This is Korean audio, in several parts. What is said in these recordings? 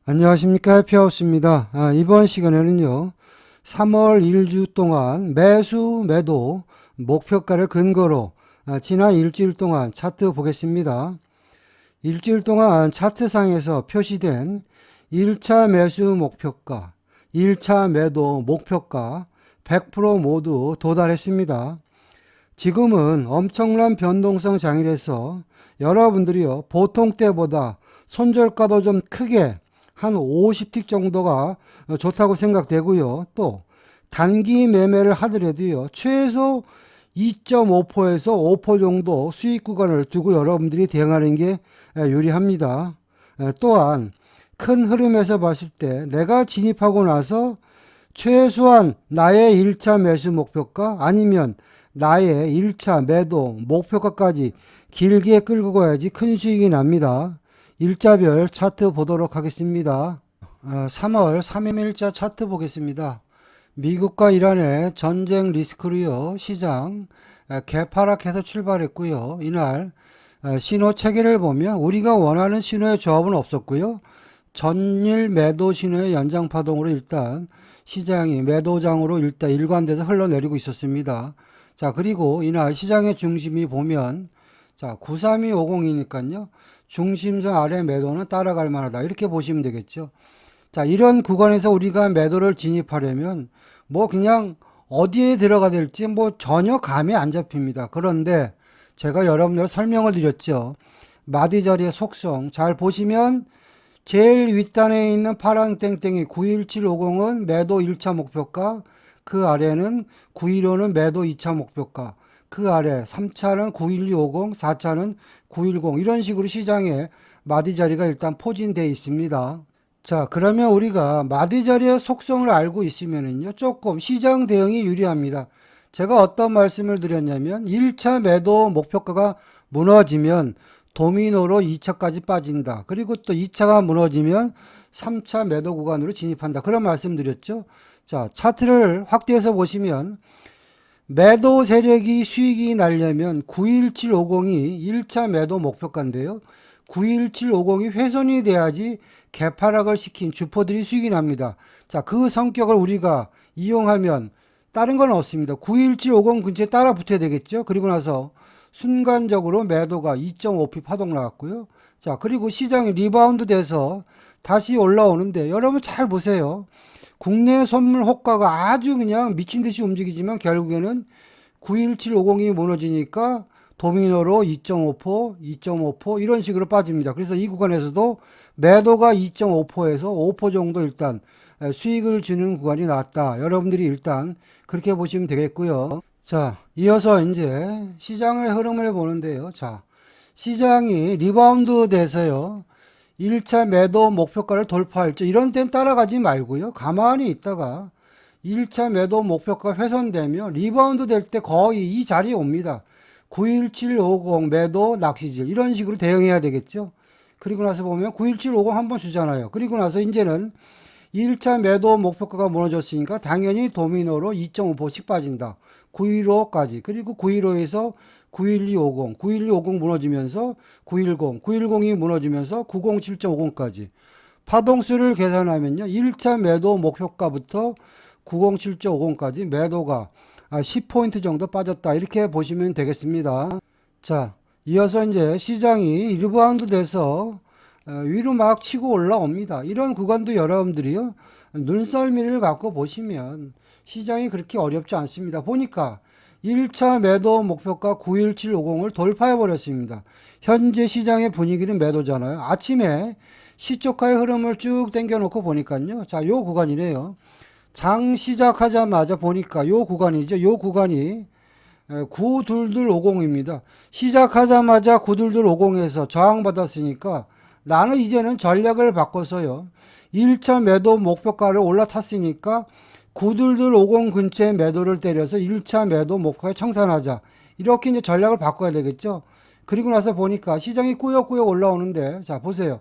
안녕하십니까. 해피하우스입니다. 이번 시간에는요, 3월 1주 동안 매수, 매도, 목표가를 근거로 지난 일주일 동안 차트 보겠습니다. 일주일 동안 차트상에서 표시된 1차 매수 목표가, 1차 매도 목표가 100% 모두 도달했습니다. 지금은 엄청난 변동성 장일에서 여러분들이요, 보통 때보다 손절가도 좀 크게 한 50틱 정도가 좋다고 생각되고요. 또 단기 매매를 하더라도요, 최소 2.5%에서 5% 정도 수익 구간을 두고 여러분들이 대응하는 게 유리합니다. 또한 큰 흐름에서 봤을 때 내가 진입하고 나서 최소한 나의 1차 매수 목표가 아니면 나의 1차 매도 목표가까지 길게 끌고 가야지 큰 수익이 납니다. 일자별 차트 보도록 하겠습니다. 3월 3일자 차트 보겠습니다. 미국과 이란의 전쟁 리스크로요, 시장 개파락해서 출발했고요. 이날 신호 체계를 보면 우리가 원하는 신호의 조합은 없었고요. 전일 매도 신호의 연장 파동으로 일단 시장이 매도장으로 일단 일관돼서 흘러내리고 있었습니다. 자, 그리고 이날 시장의 중심이 보면 자, 93250이니까요. 중심선 아래 매도는 따라갈 만하다. 이렇게 보시면 되겠죠. 자, 이런 구간에서 우리가 매도를 진입하려면 뭐 그냥 어디에 들어가야 될지 뭐 전혀 감이 안 잡힙니다. 그런데 제가 여러분들 설명을 드렸죠. 마디 자리의 속성 잘 보시면 제일 윗단에 있는 파란 땡땡이 91750은 매도 1차 목표가, 그 아래는 915는 매도 2차 목표가, 그 아래 3차는 91250, 4차는 910 이런 식으로 시장에 마디 자리가 일단 포진되어 있습니다. 자, 그러면 우리가 마디 자리의 속성을 알고 있으면은요, 조금 시장 대응이 유리합니다. 제가 어떤 말씀을 드렸냐면 1차 매도 목표가가 무너지면 도미노로 2차까지 빠진다. 그리고 또 2차가 무너지면 3차 매도 구간으로 진입한다. 그런 말씀 드렸죠. 자, 차트를 확대해서 보시면 매도 세력이 수익이 나려면 91750이 1차 매도 목표가인데요. 91750이 훼손이 돼야지 개파락을 시킨 주포들이 수익이 납니다. 자, 그 성격을 우리가 이용하면 다른 건 없습니다. 91750 근처에 따라 붙어야 되겠죠. 그리고 나서 순간적으로 매도가 2.5p 파동 나왔고요. 자, 그리고 시장이 리바운드 돼서 다시 올라오는데 여러분 잘 보세요. 국내 선물 호가가 아주 그냥 미친 듯이 움직이지만 결국에는 91750이 무너지니까 도미노로 2.5%, 2.5% 이런 식으로 빠집니다. 그래서 이 구간에서도 매도가 2.5%에서 5% 정도 일단 수익을 주는 구간이 나왔다. 여러분들이 일단 그렇게 보시면 되겠고요. 자, 이어서 이제 시장의 흐름을 보는데요. 자, 시장이 리바운드 돼서요. 1차 매도 목표가를 돌파할지 이런 땐 따라가지 말고요. 가만히 있다가 1차 매도 목표가 훼손되면 리바운드 될 때 거의 이 자리에 옵니다. 91750 매도 낚시질 이런 식으로 대응해야 되겠죠. 그리고 나서 보면 91750 한번 주잖아요. 그리고 나서 이제는 1차 매도 목표가가 무너졌으니까 당연히 도미노로 2.5%씩 빠진다. 915까지. 그리고 915에서 91250, 91250 무너지면서 910, 910이 무너지면서 907.50까지. 파동수를 계산하면요. 1차 매도 목표가부터 907.50까지 매도가 10포인트 정도 빠졌다. 이렇게 보시면 되겠습니다. 자, 이어서 이제 시장이 리바운드 돼서 위로 막 치고 올라옵니다. 이런 구간도 여러분들이요. 눈썰미를 갖고 보시면 시장이 그렇게 어렵지 않습니다. 보니까 1차 매도 목표가 91750을 돌파해 버렸습니다. 현재 시장의 분위기는 매도잖아요. 아침에 시초가의 흐름을 쭉 당겨 놓고 보니까요. 자, 요 구간이래요. 장 시작하자마자 보니까 요 구간이죠. 요 구간이 92250입니다. 시작하자마자 92250에서 저항받았으니까 나는 이제는 전략을 바꿔서요. 1차 매도 목표가를 올라탔으니까 92250 근처에 매도를 때려서 1차 매도 목표에 청산하자. 이렇게 이제 전략을 바꿔야 되겠죠. 그리고 나서 보니까 시장이 꾸역꾸역 올라오는데 자, 보세요.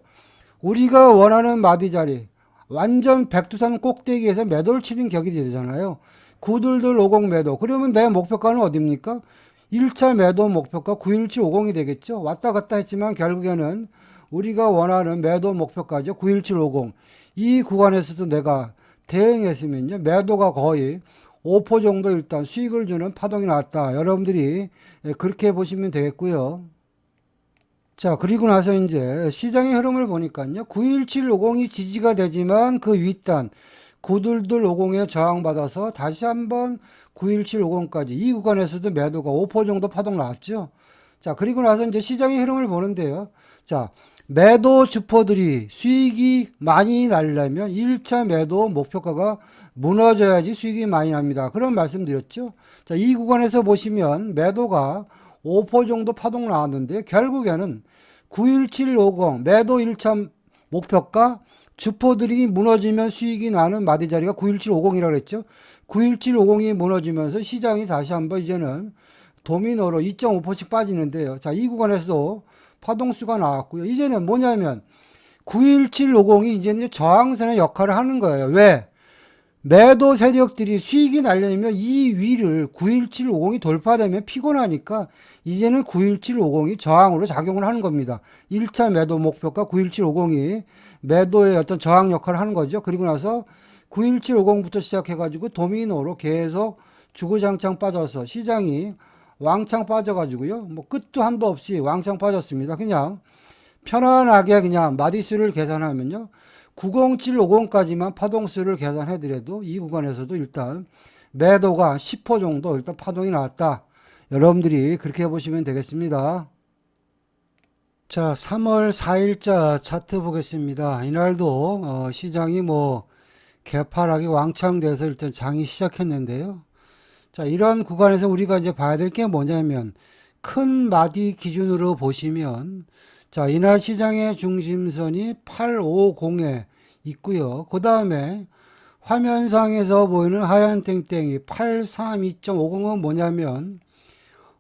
우리가 원하는 마디 자리 완전 백두산 꼭대기에서 매도를 치는 격이 되잖아요. 92250 매도. 그러면 내 목표가는 어딥니까? 1차 매도 목표가 91750이 되겠죠. 왔다 갔다 했지만 결국에는 우리가 원하는 매도 목표가죠. 91750. 이 구간에서도 내가 대응했으면요. 매도가 거의 5% 정도 일단 수익을 주는 파동이 나왔다. 여러분들이 그렇게 보시면 되겠고요. 자, 그리고 나서 이제 시장의 흐름을 보니까요. 91750이 지지가 되지만 그 윗단 9250에 저항받아서 다시 한번 91750까지 이 구간에서도 매도가 5% 정도 파동 나왔죠. 자, 그리고 나서 이제 시장의 흐름을 보는데요. 자, 매도 주포들이 수익이 많이 나려면 1차 매도 목표가가 무너져야지 수익이 많이 납니다. 그런 말씀 드렸죠. 자, 이 구간에서 보시면 매도가 5% 정도 파동 나왔는데 결국에는 91750 매도 1차 목표가 주포들이 무너지면 수익이 나는 마디 자리가 91750이라고 했죠. 91750이 무너지면서 시장이 다시 한번 이제는 도미노로 2.5%씩 빠지는데요. 자, 이 구간에서도 파동수가 나왔고요. 이제는 뭐냐면 91750이 이제는 저항선의 역할을 하는 거예요. 왜? 매도 세력들이 수익이 날려면 이 위를 91750이 돌파되면 피곤하니까 이제는 91750이 저항으로 작용을 하는 겁니다. 1차 매도 목표가 91750이 매도의 어떤 저항 역할을 하는 거죠. 그리고 나서 91750부터 시작해가지고 도미노로 계속 주구장창 빠져서 시장이 왕창 빠져가지고요. 뭐 끝도 한도 없이 왕창 빠졌습니다. 그냥 편안하게 그냥 마디수를 계산하면요. 90750까지만 파동수를 계산해드려도 이 구간에서도 일단 매도가 10% 정도 일단 파동이 나왔다. 여러분들이 그렇게 보시면 되겠습니다. 자, 3월 4일자 차트 보겠습니다. 이날도 시장이 뭐 개파락이 왕창 돼서 일단 장이 시작했는데요. 자, 이런 구간에서 우리가 이제 봐야 될 게 뭐냐면 큰 마디 기준으로 보시면 자, 이날 시장의 중심선이 850에 있고요. 그 다음에 화면상에서 보이는 하얀 땡땡이 832.50은 뭐냐면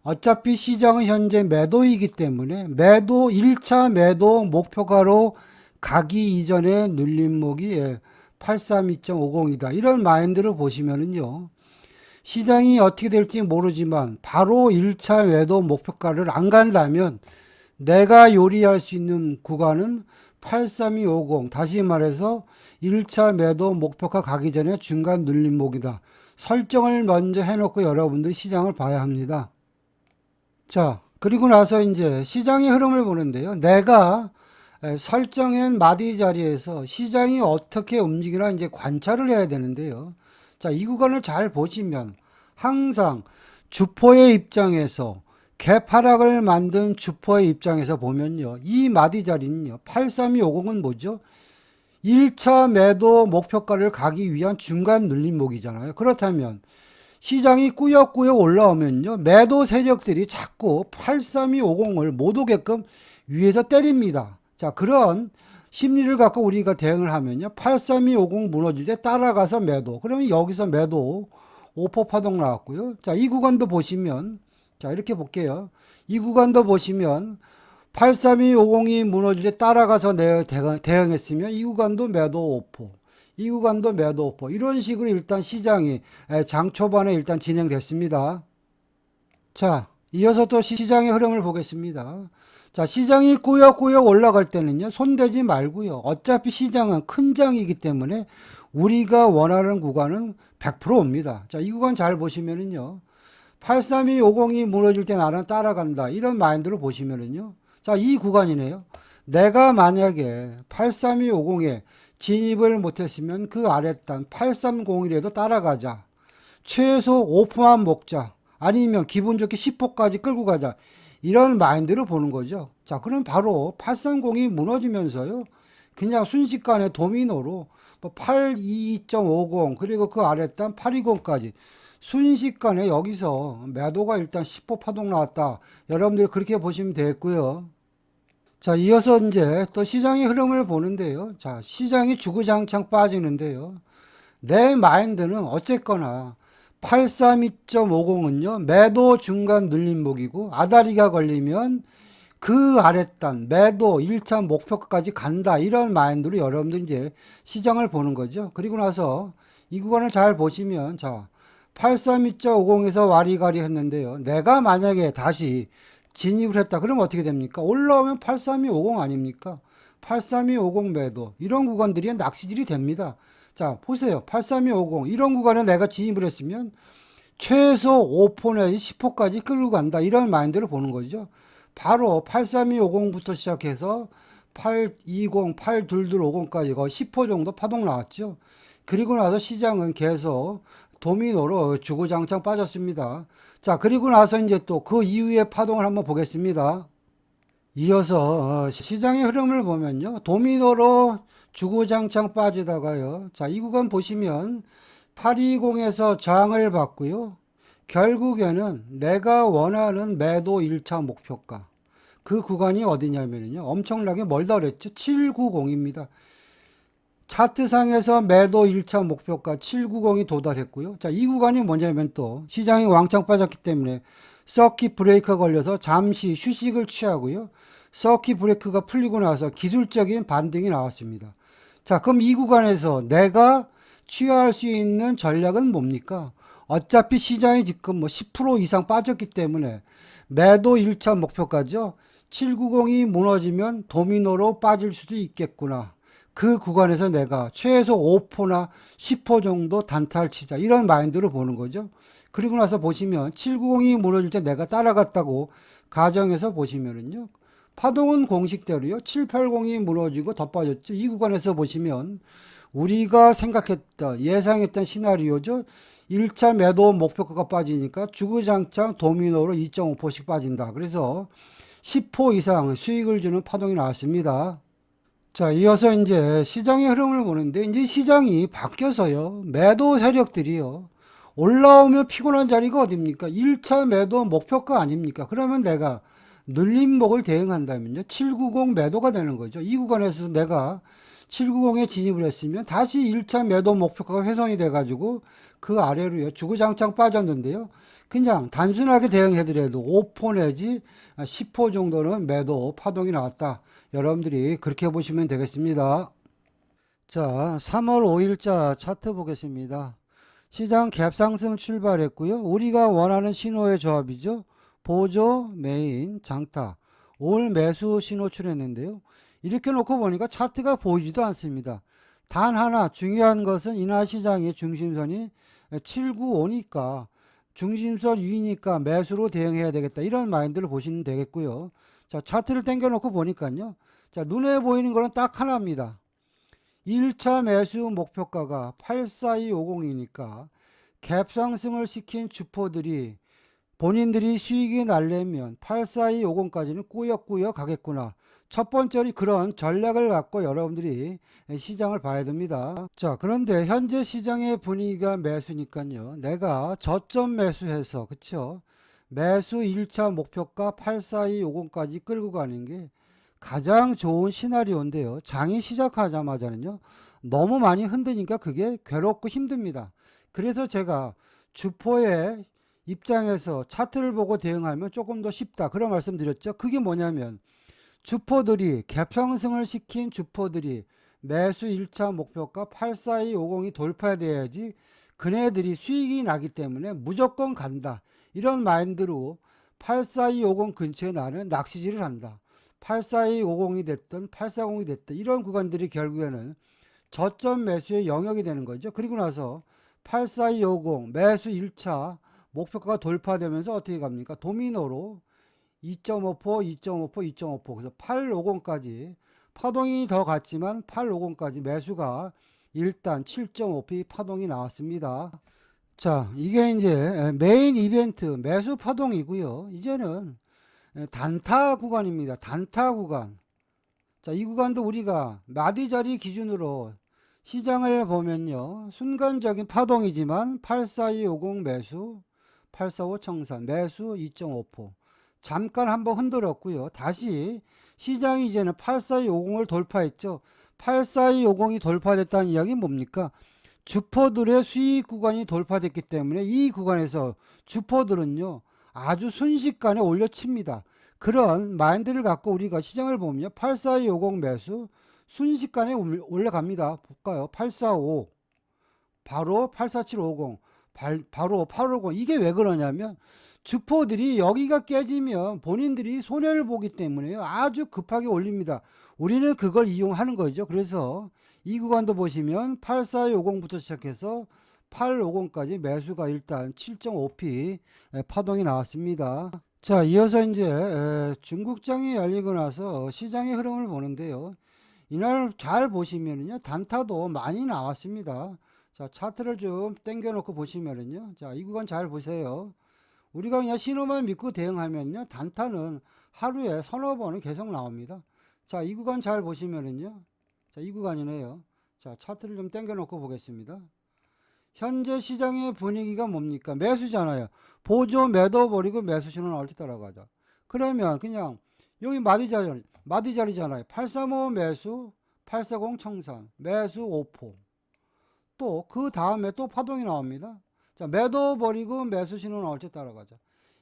어차피 시장은 현재 매도이기 때문에 매도 1차 매도 목표가로 가기 이전에 눌림목이 832.50이다. 이런 마인드를 보시면은요. 시장이 어떻게 될지 모르지만 바로 1차 매도 목표가를 안 간다면 내가 요리할 수 있는 구간은 83250. 다시 말해서 1차 매도 목표가 가기 전에 중간 눌림목이다. 설정을 먼저 해놓고 여러분들이 시장을 봐야 합니다. 자, 그리고 나서 이제 시장의 흐름을 보는데요. 내가 설정한 마디 자리에서 시장이 어떻게 움직이나 이제 관찰을 해야 되는데요. 자, 이 구간을 잘 보시면 항상 주포의 입장에서 개파락을 만든 주포의 입장에서 보면요. 이 마디 자리는요. 83250은 뭐죠? 1차 매도 목표가를 가기 위한 중간 눌림목이잖아요. 그렇다면 시장이 꾸역꾸역 올라오면요. 매도 세력들이 자꾸 83250을 못 오게끔 위에서 때립니다. 자, 그런 심리를 갖고 우리가 대응을 하면요. 83250 무너질 때 따라가서 매도. 그러면 여기서 매도 5% 파동 나왔고요. 자, 이 구간도 보시면 자, 이렇게 볼게요. 이 구간도 보시면 83250이 무너질 때 따라가서 대응했으면 이 구간도 매도 5%. 이 구간도 매도 5%. 이런 식으로 일단 시장이 장 초반에 일단 진행됐습니다. 자, 이어서 또 시장의 흐름을 보겠습니다. 자, 시장이 꾸역꾸역 올라갈 때는요, 손대지 말고요. 어차피 시장은 큰 장이기 때문에 우리가 원하는 구간은 100% 옵니다. 자, 이 구간 잘 보시면은요, 83250이 무너질 때 나는 따라간다. 이런 마인드로 보시면은요, 자, 이 구간이네요. 내가 만약에 83250에 진입을 못했으면 그 아랫단 830이라도 따라가자. 최소 5%만 먹자. 아니면 기분 좋게 10%까지 끌고 가자. 이런 마인드로 보는 거죠. 자, 그럼 바로 830이 무너지면서요. 그냥 순식간에 도미노로 82.50 그리고 그 아랫단 820까지 순식간에 여기서 매도가 일단 10% 파동 나왔다. 여러분들 그렇게 보시면 되겠고요. 자, 이어서 이제 또 시장의 흐름을 보는데요. 자, 시장이 주구장창 빠지는데요. 내 마인드는 어쨌거나 832.50은요, 매도 중간 눌림목이고, 아다리가 걸리면 그 아랫단, 매도 1차 목표까지 간다. 이런 마인드로 여러분들 이제 시장을 보는 거죠. 그리고 나서 이 구간을 잘 보시면, 자, 832.50에서 와리가리 했는데요. 내가 만약에 다시 진입을 했다. 그러면 어떻게 됩니까? 올라오면 83250 아닙니까? 83250 매도. 이런 구간들이 낚시질이 됩니다. 자, 보세요. 83250 이런 구간에 내가 진입을 했으면 최소 5포 내지 10포까지 끌고 간다. 이런 마인드를 보는 거죠. 바로 83250부터 시작해서 820, 82250까지 거의 10포 정도 파동 나왔죠. 그리고 나서 시장은 계속 도미노로 주구장창 빠졌습니다. 자, 그리고 나서 이제 또 그 이후의 파동을 한번 보겠습니다. 이어서 시장의 흐름을 보면요. 도미노로 주구장창 빠지다가요. 자, 이 구간 보시면 820에서 저항을 받고요. 결국에는 내가 원하는 매도 1차 목표가. 그 구간이 어디냐면요. 엄청나게 멀다 그랬죠. 790입니다. 차트상에서 매도 1차 목표가 790이 도달했고요. 자, 이 구간이 뭐냐면 또 시장이 왕창 빠졌기 때문에 서킷 브레이크가 걸려서 잠시 휴식을 취하고요. 서킷 브레이크가 풀리고 나서 기술적인 반등이 나왔습니다. 자, 그럼 이 구간에서 내가 취할 수 있는 전략은 뭡니까? 어차피 시장이 지금 뭐 10% 이상 빠졌기 때문에 매도 1차 목표가죠. 790이 무너지면 도미노로 빠질 수도 있겠구나. 그 구간에서 내가 최소 5포나 10포 정도 단타를 치자. 이런 마인드로 보는 거죠. 그리고 나서 보시면 790이 무너질 때 내가 따라갔다고 가정해서 보시면은요. 파동은 공식대로요. 780이 무너지고 더 빠졌죠. 이 구간에서 보시면 우리가 생각했던 예상했던 시나리오죠. 1차 매도 목표가가 빠지니까 주구장창 도미노로 2.5포씩 빠진다. 그래서 10포 이상 수익을 주는 파동이 나왔습니다. 자, 이어서 이제 시장의 흐름을 보는데 이제 시장이 바뀌어서요. 매도 세력들이요. 올라오면 피곤한 자리가 어딥니까? 1차 매도 목표가 아닙니까? 그러면 내가 눌림목을 대응한다면요. 790 매도가 되는 거죠. 이 구간에서 내가 790에 진입을 했으면 다시 1차 매도 목표가가 훼손이 돼가지고 그 아래로요. 주구장창 빠졌는데요. 그냥 단순하게 대응해드려도 5포 내지 10포 정도는 매도 파동이 나왔다. 여러분들이 그렇게 보시면 되겠습니다. 자, 3월 5일자 차트 보겠습니다. 시장 갭상승 출발했고요. 우리가 원하는 신호의 조합이죠. 보조, 메인, 장타. 올 매수 신호 출했는데요. 이렇게 놓고 보니까 차트가 보이지도 않습니다. 단 하나 중요한 것은 이날 시장의 중심선이 795니까 중심선 위니까 매수로 대응해야 되겠다. 이런 마인드를 보시면 되겠고요. 자, 차트를 당겨 놓고 보니까요. 자, 눈에 보이는 거는 딱 하나입니다. 1차 매수 목표가가 84250이니까 갭 상승을 시킨 주포들이 본인들이 수익이 날려면 84250까지는 꾸역꾸역 가겠구나. 첫 번째로 그런 전략을 갖고 여러분들이 시장을 봐야 됩니다. 자, 그런데 현재 시장의 분위기가 매수니까요. 내가 저점 매수해서, 그쵸? 매수 1차 목표가 84250까지 끌고 가는 게 가장 좋은 시나리오인데요. 장이 시작하자마자는요. 너무 많이 흔드니까 그게 괴롭고 힘듭니다. 그래서 제가 주포의 입장에서 차트를 보고 대응하면 조금 더 쉽다. 그런 말씀 드렸죠. 그게 뭐냐면 주포들이 갭상승을 시킨 주포들이 매수 1차 목표가 84250이 돌파돼야지 그네들이 수익이 나기 때문에 무조건 간다. 이런 마인드로 84250 근처에 나는 낚시질을 한다. 84250이 됐든 840이 됐든 이런 구간들이 결국에는 저점 매수의 영역이 되는 거죠. 그리고 나서 84250 매수 1차 목표가가 돌파되면서 어떻게 갑니까? 도미노로 2.5포, 2.5포, 2.5포. 그래서 850까지 파동이 더 갔지만 850까지 매수가 일단 7.5p 파동이 나왔습니다. 자, 이게 이제 메인 이벤트 매수 파동이고요. 이제는 단타 구간입니다. 단타 구간. 자, 이 구간도 우리가 마디 자리 기준으로 시장을 보면요. 순간적인 파동이지만 84250 매수, 845 청산 매수 2.5포. 잠깐 한번 흔들었고요. 다시 시장이 이제는 84250을 돌파했죠. 84250이 돌파됐다는 이야기는 뭡니까? 주포들의 수익 구간이 돌파됐기 때문에 이 구간에서 주포들은요. 아주 순식간에 올려칩니다. 그런 마인드를 갖고 우리가 시장을 보면요. 84250 매수 순식간에 올라갑니다. 볼까요? 845 바로 84750 바로 850 이게 왜 그러냐면 주포들이 여기가 깨지면 본인들이 손해를 보기 때문에 아주 급하게 올립니다. 우리는 그걸 이용하는 거죠. 그래서 이 구간도 보시면 8450부터 시작해서 850까지 매수가 일단 7.5p 파동이 나왔습니다. 자, 이어서 이제 중국장이 열리고 나서 시장의 흐름을 보는데요. 이날 잘 보시면은요, 단타도 많이 나왔습니다. 자, 차트를 좀 당겨 놓고 보시면은요, 자, 이 구간 잘 보세요. 우리가 그냥 신호만 믿고 대응하면요, 단타는 하루에 서너 번은 계속 나옵니다. 자, 이 구간 잘 보시면은요, 자, 이 구간이네요. 자, 차트를 좀 당겨 놓고 보겠습니다. 현재 시장의 분위기가 뭡니까? 매수잖아요. 보조 매도 버리고 매수 신호 나올 때 따라가자. 그러면 그냥 여기 마디자리잖아요. 835 매수, 840 청산, 매수 5포. 또 그 다음에 또 파동이 나옵니다. 자, 매도 버리고 매수 신호 나올 때 따라가자.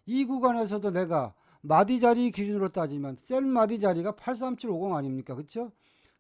이 구간에서도 내가 마디자리 기준으로 따지면 센 마디자리가 83750 아닙니까? 그쵸?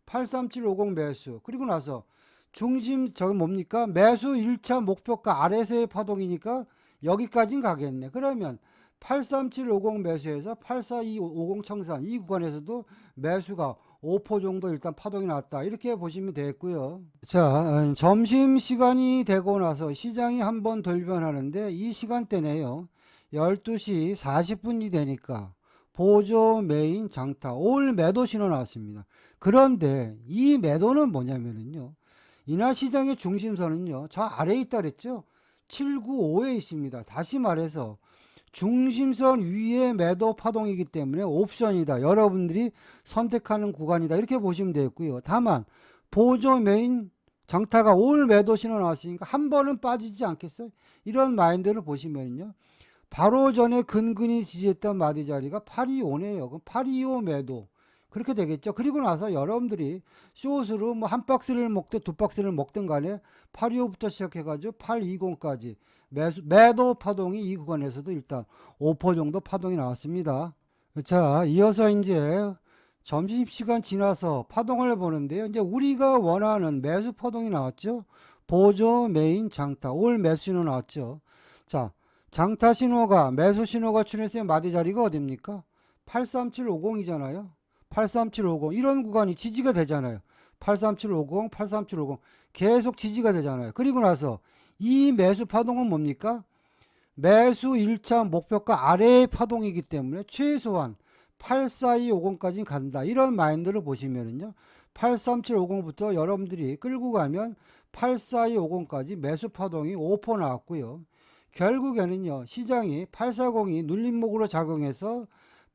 83750 매수. 그리고 나서 중심 저기 뭡니까? 매수 1차 목표가 아래서의 파동이니까 여기까진 가겠네. 그러면 83750 매수해서 84250 청산 이 구간에서도 매수가 5% 정도 일단 파동이 났다. 이렇게 보시면 되겠고요. 자, 점심시간이 되고 나서 시장이 한번 돌변하는데 이 시간대네요. 12시 40분이 되니까 보조 메인 장타 올 매도 신호 나왔습니다. 그런데 이 매도는 뭐냐면요. 이날 시장의 중심선은요. 저 아래에 있다 그랬죠. 795에 있습니다. 다시 말해서 중심선 위에 매도 파동이기 때문에 옵션이다. 여러분들이 선택하는 구간이다. 이렇게 보시면 되겠고요. 다만 보조 메인 장타가 올 매도 신호 나왔으니까 한 번은 빠지지 않겠어요? 이런 마인드를 보시면요. 바로 전에 근근히 지지했던 마디 자리가 825네요. 그럼 825 매도. 그렇게 되겠죠. 그리고 나서 여러분들이 숏으로 뭐 한 박스를 먹든 두 박스를 먹든 간에 825부터 시작해가지고 820까지 매도 파동이 이 구간에서도 일단 5% 정도 파동이 나왔습니다. 자, 이어서 이제 점심시간 지나서 파동을 보는데요. 이제 우리가 원하는 매수 파동이 나왔죠. 보조 메인 장타 올 매수 신호 나왔죠. 자, 장타 신호가 매수 신호가 출현했을 때 마디 자리가 어딥니까? 83750이잖아요. 83750 이런 구간이 지지가 되잖아요. 83750, 83750 계속 지지가 되잖아요. 그리고 나서 이 매수 파동은 뭡니까? 매수 1차 목표가 아래의 파동이기 때문에 최소한 84250까지 간다. 이런 마인드를 보시면은요. 83750부터 여러분들이 끌고 가면 84250까지 매수 파동이 5% 나왔고요. 결국에는요. 시장이 840이 눌림목으로 작용해서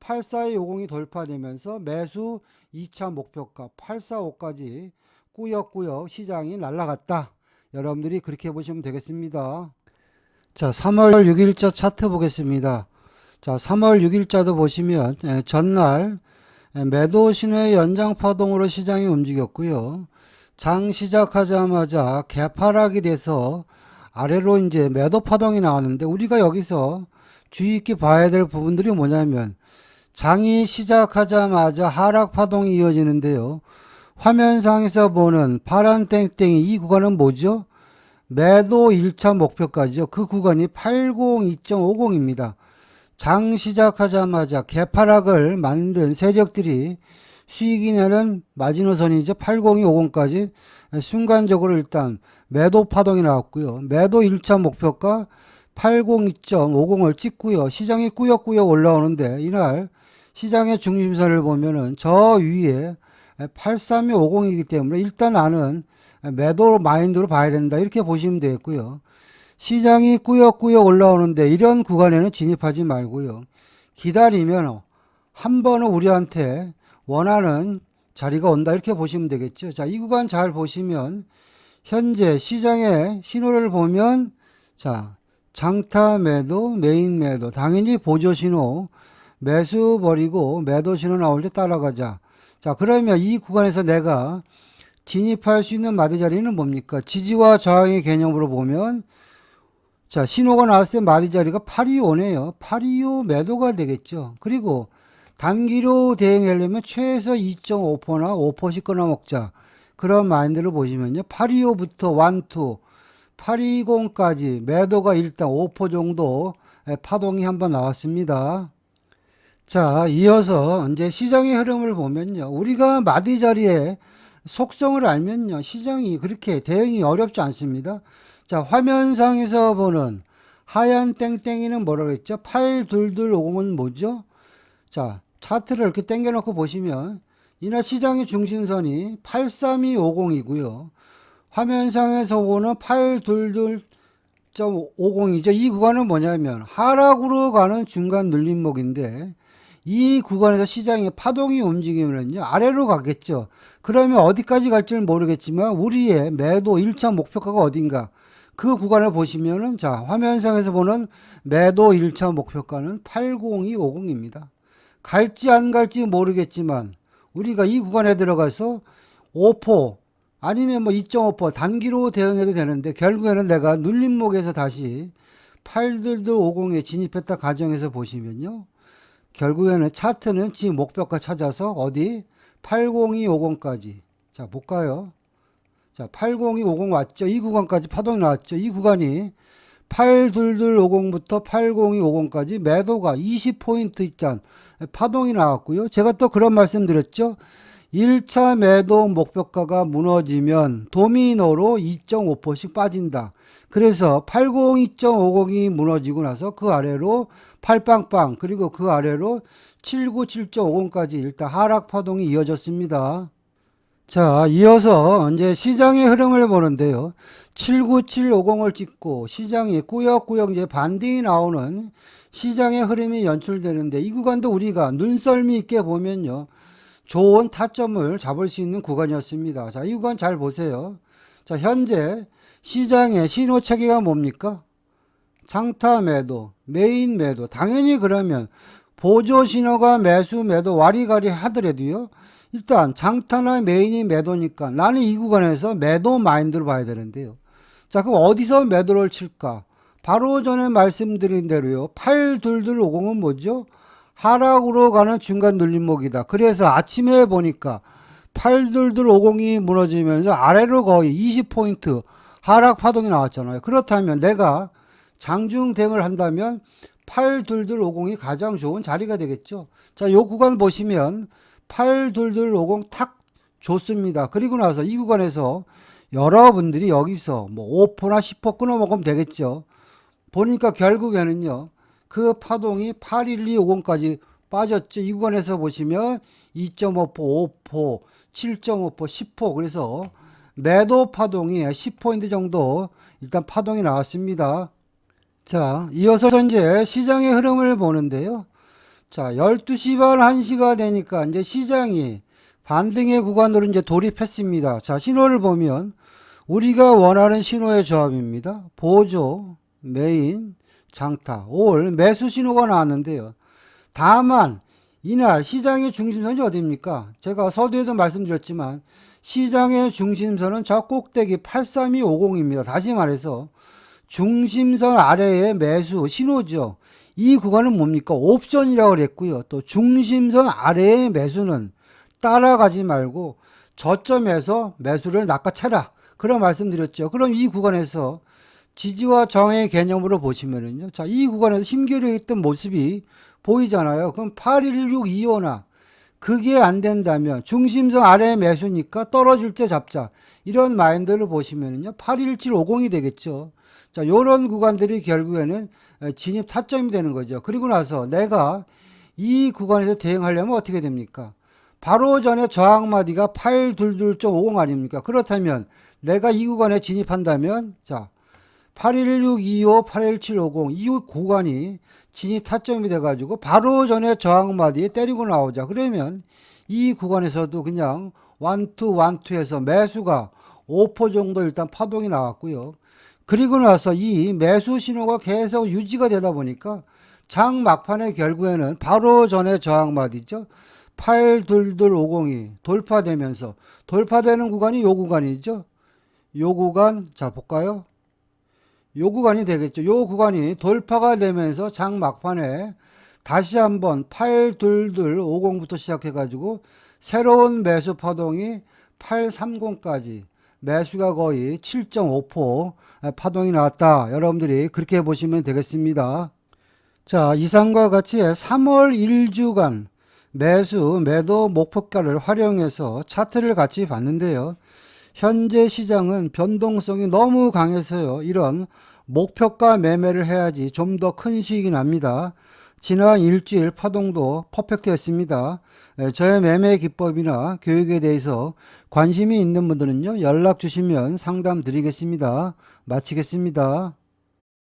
84250이 돌파되면서 매수 2차 목표가 845까지 꾸역꾸역 시장이 날아갔다. 여러분들이 그렇게 보시면 되겠습니다. 자, 3월 6일자 차트 보겠습니다. 자, 3월 6일자도 보시면 전날 매도 신호의 연장 파동으로 시장이 움직였고요. 장 시작하자마자 개파락이 돼서 아래로 이제 매도 파동이 나왔는데 우리가 여기서 주의 있게 봐야 될 부분들이 뭐냐면 장이 시작하자마자 하락 파동이 이어지는데요. 화면상에서 보는 파란 땡땡이 이 구간은 뭐죠? 매도 1차 목표까지요. 그 구간이 802.50입니다. 장 시작하자마자 개파락을 만든 세력들이 수익이 내는 마지노선이죠. 80250까지 순간적으로 일단 매도 파동이 나왔고요. 매도 1차 목표가 802.50을 찍고요. 시장이 꾸역꾸역 올라오는데 이날 시장의 중심선을 보면은 저 위에 83250이기 때문에 일단 나는 매도 마인드로 봐야 된다. 이렇게 보시면 되겠고요. 시장이 꾸역꾸역 올라오는데 이런 구간에는 진입하지 말고요. 기다리면 한 번은 우리한테 원하는 자리가 온다. 이렇게 보시면 되겠죠. 자, 이 구간 잘 보시면 현재 시장의 신호를 보면 자, 장타 매도, 메인 매도, 당연히 보조 신호, 매수 버리고 매도 신호 나올 때 따라가자. 자, 그러면 이 구간에서 내가 진입할 수 있는 마디 자리는 뭡니까? 지지와 저항의 개념으로 보면 자, 신호가 나왔을 때 마디 자리가 825네요. 825 매도가 되겠죠. 그리고 단기로 대응하려면 최소 2.5%나 5%씩 끊어 먹자. 그런 마인드를 보시면요. 825부터 1, 2, 820까지 매도가 일단 5% 정도 파동이 한번 나왔습니다. 자, 이어서 이제 시장의 흐름을 보면요. 우리가 마디 자리에 속성을 알면요. 시장이 그렇게 대응이 어렵지 않습니다. 자, 화면상에서 보는 하얀 땡땡이는 뭐라고 했죠? 82250은 뭐죠? 자, 차트를 이렇게 당겨놓고 보시면 이날 시장의 중심선이 83250이고요. 화면상에서 보는 822.50이죠. 이 구간은 뭐냐면 하락으로 가는 중간 눌림목인데 이 구간에서 시장의 파동이 움직이면요 아래로 가겠죠. 그러면 어디까지 갈지는 모르겠지만 우리의 매도 1차 목표가가 어딘가 그 구간을 보시면은 자 화면상에서 보는 매도 1차 목표가는 80250입니다. 갈지 안 갈지 모르겠지만 우리가 이 구간에 들어가서 5포 아니면 뭐 2.5포 단기로 대응해도 되는데 결국에는 내가 눌림목에서 다시 82250에 진입했다 가정해서 보시면요. 결국에는 차트는 지금 목표가 찾아서 어디 80250까지 자 볼까요? 자 80250 왔죠. 이 구간까지 파동이 나왔죠. 이 구간이 82250부터 80250까지 매도가 20포인트 일단 파동이 나왔고요. 제가 또 그런 말씀 드렸죠. 1차 매도 목표가가 무너지면 도미노로 2.5%씩 빠진다. 그래서 802.50이 무너지고 나서 그 아래로 8빵빵 그리고 그 아래로 797.50까지 일단 하락 파동이 이어졌습니다. 자, 이어서 이제 시장의 흐름을 보는데요. 79750을 찍고 시장이 꾸역꾸역 이제 반등이 나오는 시장의 흐름이 연출되는데 이 구간도 우리가 눈썰미 있게 보면요. 좋은 타점을 잡을 수 있는 구간이었습니다. 자, 이 구간 잘 보세요. 자, 현재 시장의 신호 체계가 뭡니까? 장타 매도, 메인 매도. 당연히 그러면 보조 신호가 매수 매도 와리가리 하더라도요. 일단 장타나 메인이 매도니까 나는 이 구간에서 매도 마인드로 봐야 되는데요. 자, 그럼 어디서 매도를 칠까? 바로 전에 말씀드린 대로요. 82250은 뭐죠? 하락으로 가는 중간 눌림목이다. 그래서 아침에 보니까 82250이 무너지면서 아래로 거의 20포인트 하락 파동이 나왔잖아요. 그렇다면 내가 장중 대응을 한다면 82250이 가장 좋은 자리가 되겠죠. 자, 요 구간 보시면 82250 탁 좋습니다. 그리고 나서 이 구간에서 여러분들이 여기서 뭐 5포나 10포 끊어 먹으면 되겠죠. 보니까 결국에는요. 그 파동이 81250까지 빠졌죠. 이 구간에서 보시면 2.5포, 5포, 7.5포, 10포 그래서 매도 파동이 10포인트 정도 일단 파동이 나왔습니다. 자, 이어서 현재 시장의 흐름을 보는데요. 자, 12시 반 1시가 되니까 이제 시장이 반등의 구간으로 이제 돌입했습니다. 자, 신호를 보면 우리가 원하는 신호의 조합입니다. 보조, 메인, 장타, 올 매수 신호가 나왔는데요. 다만 이날 시장의 중심선이 어디입니까? 제가 서두에도 말씀드렸지만 시장의 중심선은 저 꼭대기 83250입니다. 다시 말해서 중심선 아래의 매수 신호죠. 이 구간은 뭡니까? 옵션이라고 그랬고요. 또 중심선 아래의 매수는 따라가지 말고 저점에서 매수를 낚아채라. 그런 말씀드렸죠. 그럼 이 구간에서 지지와 저항의 개념으로 보시면은요. 자, 이 구간에서 힘겨루게 했던 모습이 보이잖아요. 그럼 81625나 그게 안 된다면 중심선 아래 매수니까 떨어질 때 잡자. 이런 마인드를 보시면은요. 81750이 되겠죠. 자, 요런 구간들이 결국에는 진입 타점이 되는 거죠. 그리고 나서 내가 이 구간에서 대응하려면 어떻게 됩니까? 바로 전에 저항마디가 822.50 아닙니까? 그렇다면 내가 이 구간에 진입한다면 자, 81625, 81750 이 구간이 진입 타점이 돼가지고 바로 전에 저항마디에 때리고 나오자. 그러면 이 구간에서도 그냥 원투에서 매수가 5% 정도 일단 파동이 나왔고요. 그리고 나서 이 매수 신호가 계속 유지가 되다 보니까 장 막판에 결국에는 바로 전에 저항마디죠. 82250이 돌파되면서 돌파되는 구간이 요 구간이죠. 요 구간 자 볼까요? 요 구간이 되겠죠. 요 구간이 돌파가 되면서 장 막판에 다시 한번 82250부터 시작해 가지고 새로운 매수 파동이 830까지 매수가 거의 7.5% 파동이 나왔다. 여러분들이 그렇게 보시면 되겠습니다. 자, 이상과 같이 3월 1주간 매수, 매도 목표가를 활용해서 차트를 같이 봤는데요. 현재 시장은 변동성이 너무 강해서요. 이런 목표가 매매를 해야지 좀 더 큰 수익이 납니다. 지난 일주일 파동도 퍼펙트했습니다. 저의 매매 기법이나 교육에 대해서 관심이 있는 분들은요. 연락 주시면 상담 드리겠습니다. 마치겠습니다.